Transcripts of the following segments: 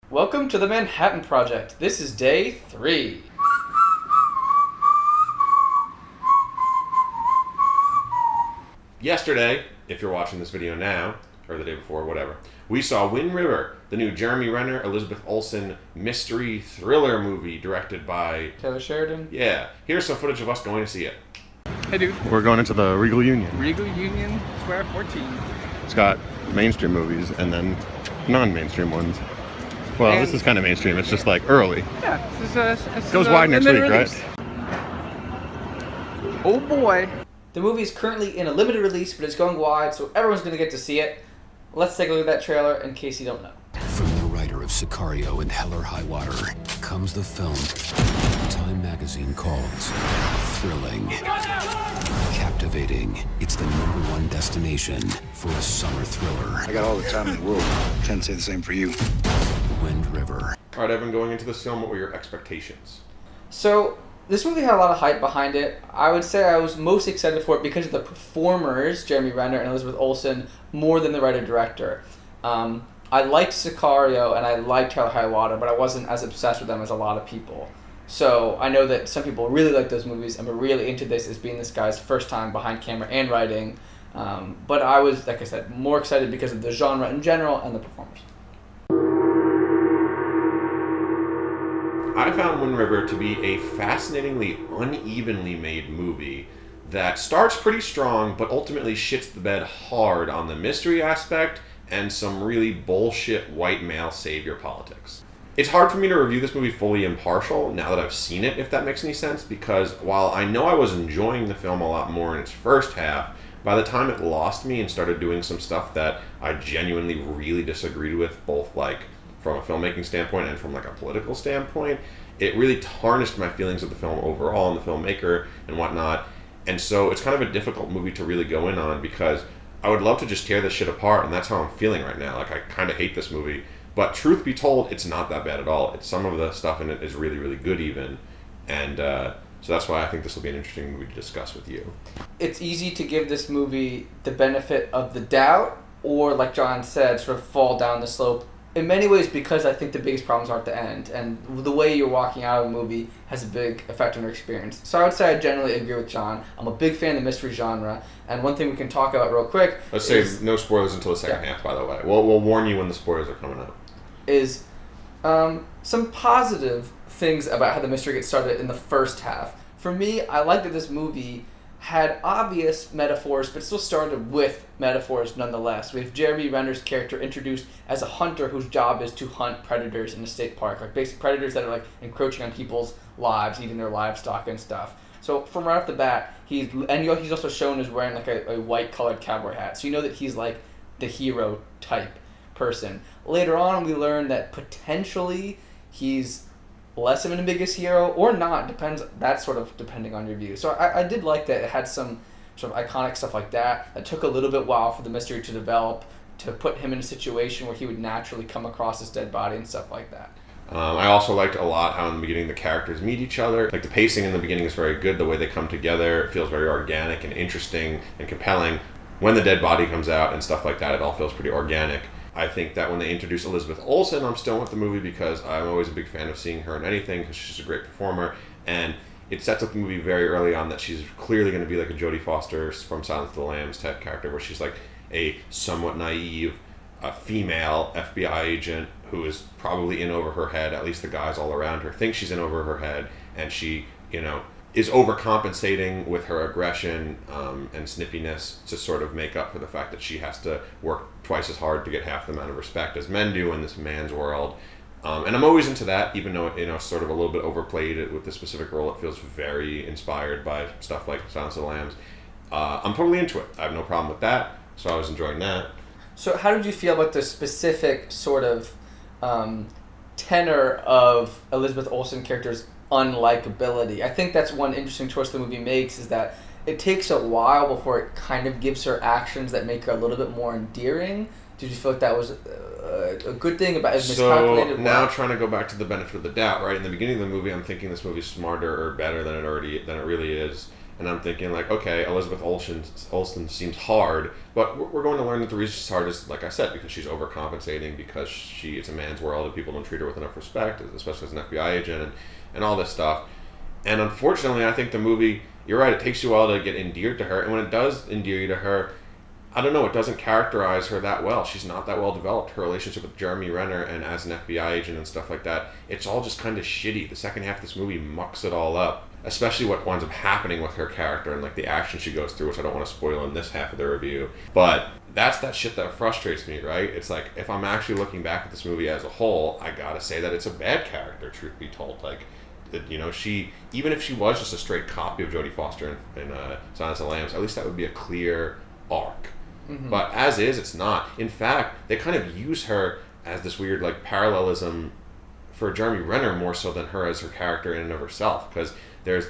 Welcome to the Manhattan Project. This is day 3. Yesterday, if you're watching this video now, or the day before, whatever, we saw Wind River, the new Jeremy Renner, Elizabeth Olsen mystery thriller movie directed by Taylor Sheridan. Yeah. Here's some footage of us going to see it. Hey dude. We're going into the Regal Union. Regal Union Square 14. It's got mainstream movies and then non-mainstream ones. Well, And- this is kind of mainstream. It's just like early. Yeah, this Goes wide next week, right? Oh boy. The movie is currently in a limited release, but it's going wide, so everyone's going to get to see it. Let's take a look at that trailer in case you don't know. From the writer of Sicario and Hell or High Water comes the film Time magazine calls thrilling, captivating. It's the #1 destination for a summer thriller. I got all the time in the world. Can't say the same for you. Wind River. All right, Evan, going into this film, what were your expectations? So, this movie had a lot of hype behind it. I would say I was most excited for it because of the performers, Jeremy Renner and Elizabeth Olsen, more than the writer-director. I liked Sicario and I liked Hell or High Water, but I wasn't as obsessed with them as a lot of people. So I know that some people really like those movies and were really into this as being this guy's first time behind camera and writing. But I was, like I said, more excited because of the genre in general and the performers. I found Wind River to be a fascinatingly unevenly made movie that starts pretty strong, but ultimately shits the bed hard on the mystery aspect and some really bullshit white male savior politics. It's hard for me to review this movie fully impartial now that I've seen it, if that makes any sense, because while I know I was enjoying the film a lot more in its first half, by the time it lost me and started doing some stuff that I genuinely really disagreed with, both like from a filmmaking standpoint and from like a political standpoint, it really tarnished my feelings of the film overall and the filmmaker and whatnot. And so it's kind of a difficult movie to really go in on because I would love to just tear this shit apart, and that's how I'm feeling right now. Like, I kind of hate this movie. But truth be told, it's not that bad at all. Some of the stuff in it is really, really good even. And so that's why I think this will be an interesting movie to discuss with you. It's easy to give this movie the benefit of the doubt, or like John said, sort of fall down the slope. In many ways, because I think the biggest problems are at the end, and the way you're walking out of a movie has a big effect on your experience. So I would say I generally agree with John. I'm a big fan of the mystery genre, and one thing we can talk about real quick Let's say no spoilers until the second half, by the way. We'll warn you when the spoilers are coming up. is some positive things about how the mystery gets started in the first half. For me, I like that this movie had obvious metaphors, but still started with metaphors nonetheless. We have Jeremy Renner's character introduced as a hunter whose job is to hunt predators in a state park, like basic predators that are like encroaching on people's lives, eating their livestock and stuff. So from right off the bat, he's also shown as wearing like a white colored cowboy hat, so you know that he's like the hero type person. Later on, we learn that potentially he's less of an ambiguous hero or not, depends. That's sort of depending on your view. So I did like that it had some sort of iconic stuff like that. It took a little bit while for the mystery to develop, to put him in a situation where he would naturally come across his dead body and stuff like that. I also liked a lot how in the beginning the characters meet each other. Like, the pacing in the beginning is very good. The way they come together, it feels very organic and interesting and compelling. When the dead body comes out and stuff like that, it all feels pretty organic. I think that when they introduce Elizabeth Olsen, I'm still with the movie because I'm always a big fan of seeing her in anything because she's a great performer. And it sets up the movie very early on that she's clearly going to be like a Jodie Foster from Silence of the Lambs type character, where she's like a somewhat naive female FBI agent who is probably in over her head. At least the guys all around her think she's in over her head, and she, is overcompensating with her aggression and snippiness to sort of make up for the fact that she has to work twice as hard to get half the amount of respect as men do in this man's world. And I'm always into that, even though it, sort of a little bit overplayed with this specific role. It feels very inspired by stuff like Silence of the Lambs. I'm totally into it. I have no problem with that, so I was enjoying that. So how did you feel about the specific sort of tenor of Elizabeth Olsen character's unlikability? I think that's one interesting choice the movie makes, is that it takes a while before it kind of gives her actions that make her a little bit more endearing. Did you feel like that was a good thing about as miscalculated? So now trying to go back to the benefit of the doubt, right? In the beginning of the movie, I'm thinking this movie's smarter or better than it really is. and I'm thinking like, okay, Elizabeth Olsen seems hard, but we're going to learn that the reason she's hard is, like I said, because she's overcompensating, because it's a man's world and people don't treat her with enough respect, especially as an FBI agent and all this stuff. And unfortunately, I think the movie, you're right, it takes you a while to get endeared to her, and when it does endear you to her, I don't know, it doesn't characterize her that well. She's not that well developed. Her relationship with Jeremy Renner and as an FBI agent and stuff like that, it's all just kind of shitty. The second half of this movie mucks it all up, especially what winds up happening with her character and like the action she goes through, which I don't want to spoil in this half of the review. But that's that shit that frustrates me, right? It's like, if I'm actually looking back at this movie as a whole, I gotta say that it's a bad character, truth be told. Like, you know, she, even if she was just a straight copy of Jodie Foster in Silence of the Lambs, at least that would be a clear arc. Mm-hmm. But as is, it's not. In fact, they kind of use her as this weird like parallelism for Jeremy Renner more so than her as her character in and of herself, because there's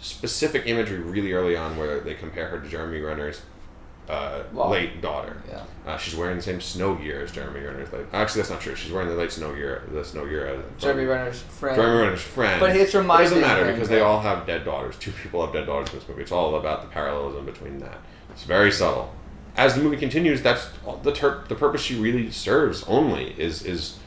specific imagery really early on where they compare her to Jeremy Renner's late daughter. Yeah. She's wearing the same snow gear as Jeremy Renner's late. Actually, that's not true. She's wearing the snow gear. Jeremy Renner's friend. Jeremy Renner's friend. But it's reminding. It doesn't matter because they all have dead daughters. 2 people have dead daughters in this movie. It's all about the parallelism between that. It's very subtle. As the movie continues, that's the purpose she really serves. Only is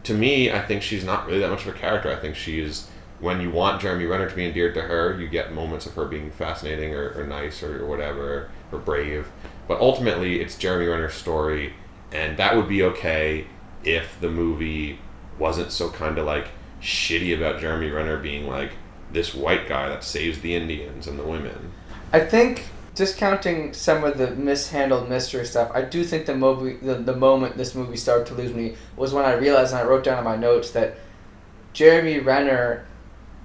to me. I think she's not really that much of a character. I think she's, when you want Jeremy Renner to be endeared to her, you get moments of her being fascinating or nice or whatever, or brave. But ultimately, it's Jeremy Renner's story, and that would be okay if the movie wasn't so kind of like shitty about Jeremy Renner being like this white guy that saves the Indians and the women. I think, discounting some of the mishandled mystery stuff, I do think the moment this movie started to lose me was when I realized, and I wrote down in my notes, that Jeremy Renner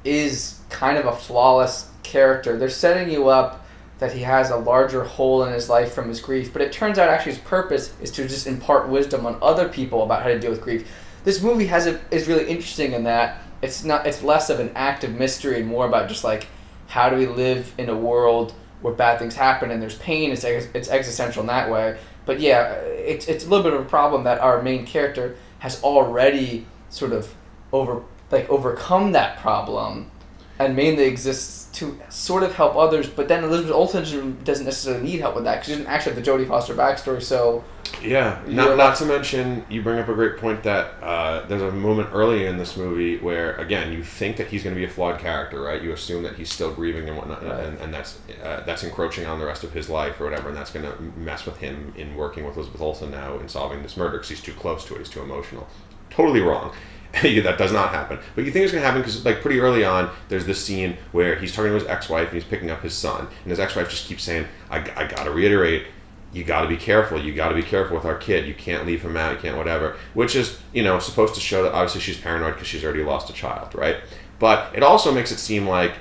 is kind of a flawless character. They're setting you up that he has a larger hole in his life from his grief, but it turns out actually his purpose is to just impart wisdom on other people about how to deal with grief. This movie is really interesting in that it's less of an active mystery and more about just like, how do we live in a world where bad things happen and there's pain. It's existential in that way. But yeah, it's a little bit of a problem that our main character has already sort of overcome that problem and mainly exists to sort of help others. But then Elizabeth Olsen doesn't necessarily need help with that because she doesn't actually have the Jodie Foster backstory. So yeah, not to mention, you bring up a great point that there's a moment early in this movie where, again, you think that he's going to be a flawed character, right? You assume that he's still grieving and whatnot, right. and that's encroaching on the rest of his life or whatever, and that's going to mess with him in working with Elizabeth Olsen now in solving this murder because he's too close to it, he's too emotional. Totally wrong. That does not happen. But you think it's going to happen because, like, pretty early on, there's this scene where he's talking to his ex-wife and he's picking up his son, and his ex-wife just keeps saying, I got to reiterate, you got to be careful. You got to be careful with our kid. You can't leave him out. You can't whatever. Which is, supposed to show that obviously she's paranoid because she's already lost a child, right? But it also makes it seem like,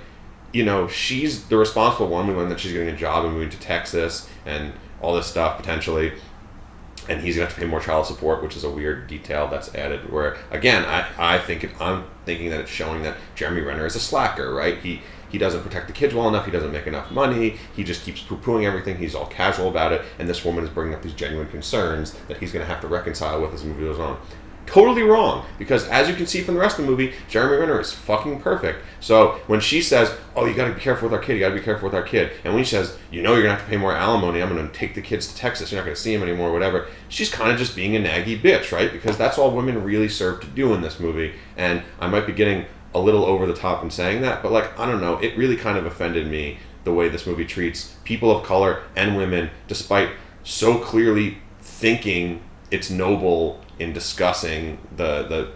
she's the responsible one. We learn that she's getting a job and moving to Texas and all this stuff potentially. And he's going to have to pay more child support, which is a weird detail that's added. Where, again, I'm thinking that it's showing that Jeremy Renner is a slacker, right? He doesn't protect the kids well enough. He doesn't make enough money. He just keeps poo-pooing everything. He's all casual about it. And this woman is bringing up these genuine concerns that he's going to have to reconcile with as the movie goes on. Totally wrong. Because as you can see from the rest of the movie, Jeremy Renner is fucking perfect. So when she says, oh, you got to be careful with our kid. You got to be careful with our kid. And when he says, you're going to have to pay more alimony. I'm going to take the kids to Texas. You're not going to see him anymore, whatever. She's kind of just being a naggy bitch, right? Because that's all women really serve to do in this movie. And I might be getting a little over the top in saying that, but I don't know, it really kind of offended me the way this movie treats people of color and women, despite so clearly thinking it's noble in discussing the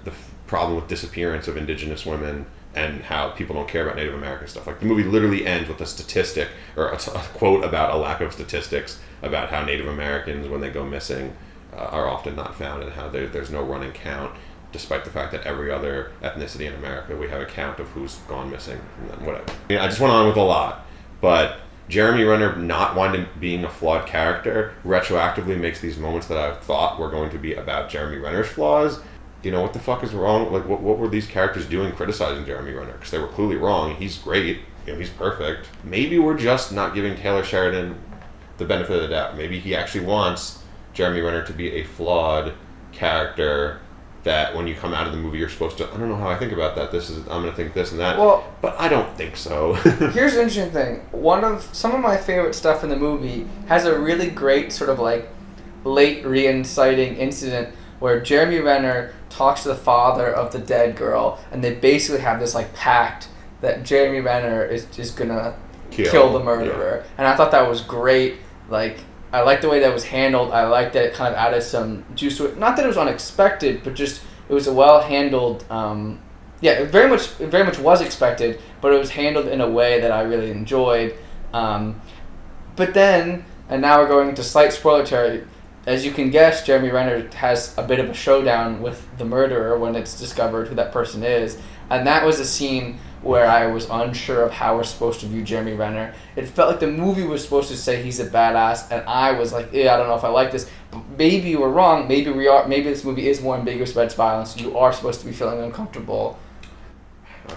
problem with disappearance of indigenous women and how people don't care about Native American stuff. Like, the movie literally ends with a statistic or a quote about a lack of statistics about how Native Americans, when they go missing, are often not found, and how there's no running count, despite the fact that every other ethnicity in America, we have a count of who's gone missing from them, whatever. I just went on with a lot, but Jeremy Renner not being a flawed character retroactively makes these moments that I thought were going to be about Jeremy Renner's flaws. What the fuck is wrong? Like, what were these characters doing criticizing Jeremy Renner? Because they were clearly wrong. He's great. He's perfect. Maybe we're just not giving Taylor Sheridan the benefit of the doubt. Maybe he actually wants Jeremy Renner to be a flawed character that when you come out of the movie you're supposed to, I don't know how I think about that. I'm going to think this and that. Well, but I don't think so. Here's an interesting thing. Some of my favorite stuff in the movie has a really great sort of like late reinciting incident where Jeremy Renner talks to the father of the dead girl, and they basically have this like pact that Jeremy Renner is just gonna kill the murderer. Yeah. And I thought that was great. Like, I liked the way that was handled. I liked that it kind of added some juice to it. Not that it was unexpected, but just it was a well handled. It very much was expected, but it was handled in a way that I really enjoyed. But then, and now we're going into slight spoiler territory. As you can guess, Jeremy Renner has a bit of a showdown with the murderer when it's discovered who that person is. And that was a scene where I was unsure of how we're supposed to view Jeremy Renner. It felt like the movie was supposed to say he's a badass, and I was like, I don't know if I like this. But maybe we're wrong. Maybe we are. Maybe this movie is more ambiguous about its violence. You are supposed to be feeling uncomfortable.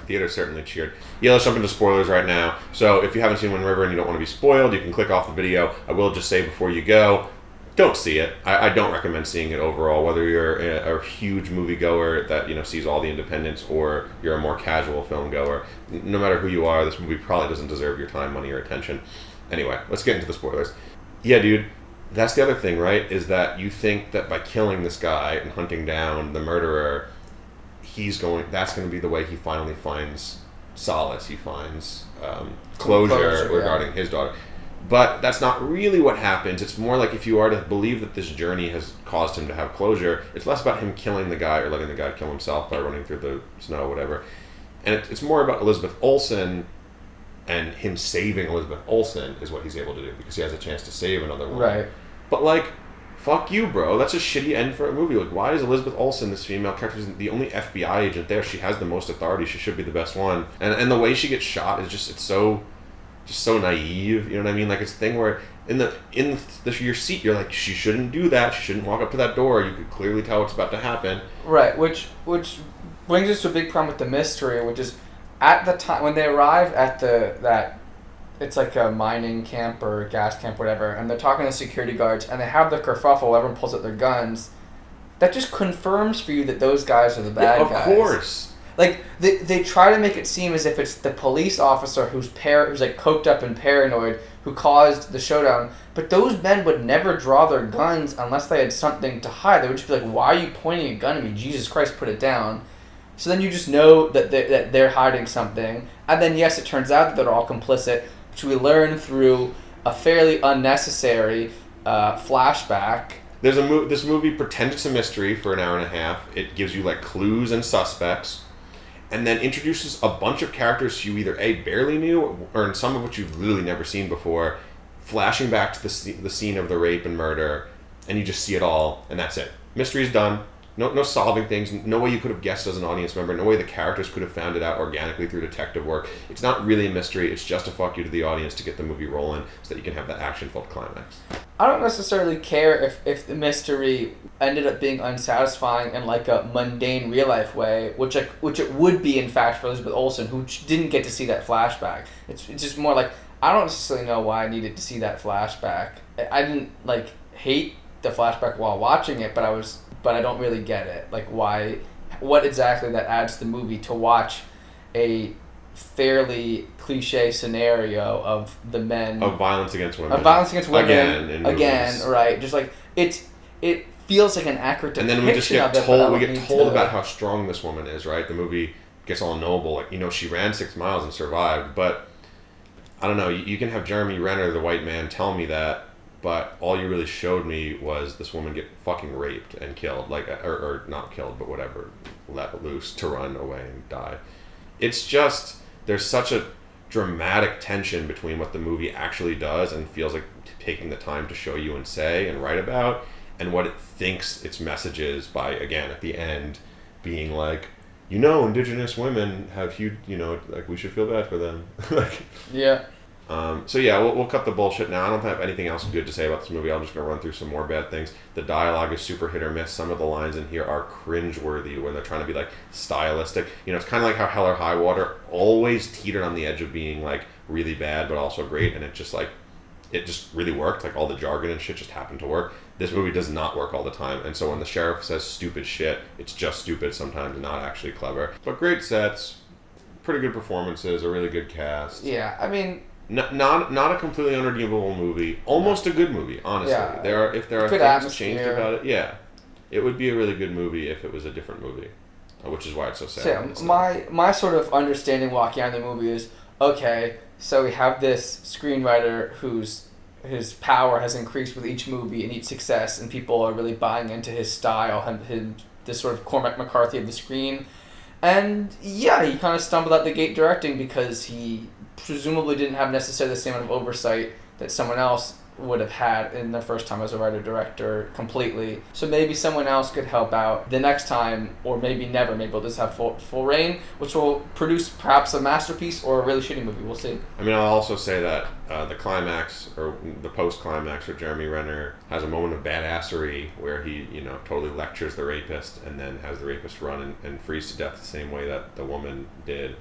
Theater certainly cheered. Yeah, let's jump into spoilers right now. So if you haven't seen Wind River and you don't want to be spoiled, you can click off the video. I will just say before you go, don't see it. I don't recommend seeing it overall, whether you're a huge moviegoer that sees all the independents or you're a more casual film goer. No matter who you are, this movie probably doesn't deserve your time, money, or attention. Anyway, let's get into the spoilers. Yeah, dude, that's the other thing, right? Is that you think that by killing this guy and hunting down the murderer, that's going to be the way he finally finds solace. He finds closure regarding his daughter. But that's not really what happens. It's more like if you are to believe that this journey has caused him to have closure, it's less about him killing the guy or letting the guy kill himself by running through the snow or whatever. And it's more about Elizabeth Olsen and him saving Elizabeth Olsen is what he's able to do because he has a chance to save another woman. Right. But like, fuck you, bro. That's a shitty end for a movie. Like, why is Elizabeth Olsen, this female character, the only FBI agent there? She has the most authority. She should be the best one. And the way she gets shot is just so naive, you know what I mean? Like, it's a thing where in your seat you're like, she shouldn't do that, she shouldn't walk up to that door, you could clearly tell what's about to happen. Right, which brings us to a big problem with the mystery, which is at the time when they arrive at it's like a mining camp or gas camp, whatever, and they're talking to security guards and they have the kerfuffle, everyone pulls out their guns. That just confirms for you that those guys are the bad guys. Of course. Like, they try to make it seem as if it's the police officer who's like coked up and paranoid who caused the showdown, but those men would never draw their guns unless they had something to hide. They would just be like, why are you pointing a gun at me? Jesus Christ, put it down. So then you just know that they're hiding something. And then, yes, it turns out that they're all complicit, which we learn through a fairly unnecessary flashback. This movie pretends it's a mystery for an hour and a half. It gives you like clues and suspects, and then introduces a bunch of characters you either barely knew or in some of which you've literally never seen before, flashing back to the scene of the rape and murder, and you just see it all, and that's it. Mystery's done. No solving things. No way you could have guessed as an audience member. No way the characters could have found it out organically through detective work. It's not really a mystery. It's just a fuck you to the audience to get the movie rolling so that you can have that action-filled climax. I don't necessarily care if the mystery ended up being unsatisfying in like a mundane real-life way, which it would be, in fact, for Elizabeth Olsen, who didn't get to see that flashback. It's just more like, I don't necessarily know why I needed to see that flashback. I didn't like hate the flashback while watching it, but I don't really get it. Like, what exactly that adds to the movie to watch a fairly cliche scenario of the men... Of violence against women. Again, right. Just like, it feels like an accurate depiction. And then we just get told about how strong this woman is, right? The movie gets all noble. Like, she ran 6 miles and survived, but I don't know. You can have Jeremy Renner, the white man, tell me that, but all you really showed me was this woman get fucking raped and killed, like, or not killed, but whatever, let loose to run away and die. It's just, there's such a dramatic tension between what the movie actually does and feels like taking the time to show you and say and write about, and what it thinks its message is by, again, at the end, being like, indigenous women have huge, like, we should feel bad for them. Like, yeah. So yeah, we'll cut the bullshit now. I don't have anything else good to say about this movie. I'm just going to run through some more bad things. The dialogue is super hit or miss. Some of the lines in here are cringeworthy when they're trying to be like stylistic. It's kind of like how Hell or High Water always teetered on the edge of being like really bad but also great, and it just really worked. Like, all the jargon and shit just happened to work. This movie does not work all the time, and so when the sheriff says stupid shit, it's just stupid sometimes, not actually clever. But great sets, pretty good performances, a really good cast. Yeah, I mean... Not a completely unredeemable movie. Almost a good movie, honestly. Yeah, if there are good things atmosphere. changed about it, yeah. It would be a really good movie if it was a different movie. Which is why it's so sad. So my sort of understanding walking out of the movie is, okay, so we have this screenwriter his power has increased with each movie and each success, and people are really buying into his style, this sort of Cormac McCarthy of the screen. And yeah, he kind of stumbled out the gate directing because he presumably didn't have necessarily the same amount of oversight that someone else would have had in their first time as a writer-director completely. So maybe someone else could help out the next time, or maybe never. Maybe we'll just have full reign, which will produce perhaps a masterpiece or a really shitty movie. We'll see. I mean, I'll also say that the climax, or the post-climax for Jeremy Renner has a moment of badassery where he, totally lectures the rapist and then has the rapist run and freeze to death the same way that the woman did,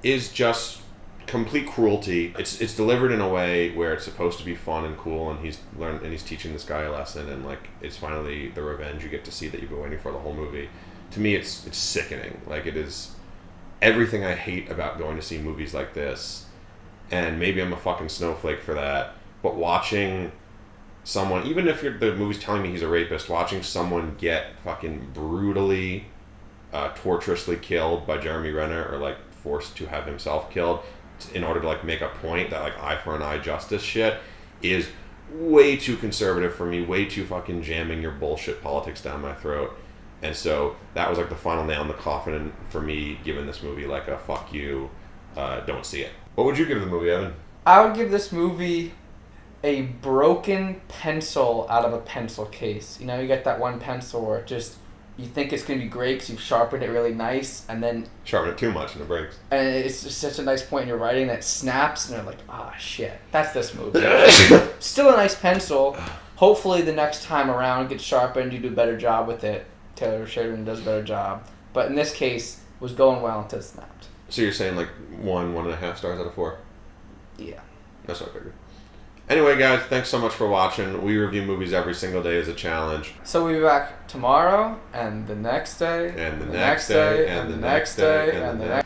is just complete cruelty. It's delivered in a way where it's supposed to be fun and cool, and he's teaching this guy a lesson, and like it's finally the revenge you get to see that you've been waiting for the whole movie. To me, it's sickening. Like, it is everything I hate about going to see movies like this, and maybe I'm a fucking snowflake for that. But watching someone, even if the movie's telling me he's a rapist, watching someone get fucking brutally, torturously killed by Jeremy Renner, or like forced to have himself killed in order to like make a point, that like eye for an eye justice shit is way too conservative for me, way too fucking jamming your bullshit politics down my throat. And so that was like the final nail in the coffin for me, giving this movie like a fuck you, don't see it. What would you give the movie, Evan? I would give this movie a broken pencil out of a pencil case. You get that one pencil where it just, you think it's going to be great because you've sharpened it really nice, and then... Sharpen it too much and it breaks. And it's just such a nice point in your writing that snaps, and you're like, shit, that's this movie. Still a nice pencil. Hopefully the next time around it gets sharpened, you do a better job with it. Taylor Sheridan does a better job. But in this case, it was going well until it snapped. So you're saying like 1.5 stars out of 4? Yeah. That's what I figured. Anyway, guys, thanks so much for watching. We review movies every single day as a challenge. So we'll be back tomorrow, and the next day, and the next day, and the next day, and the next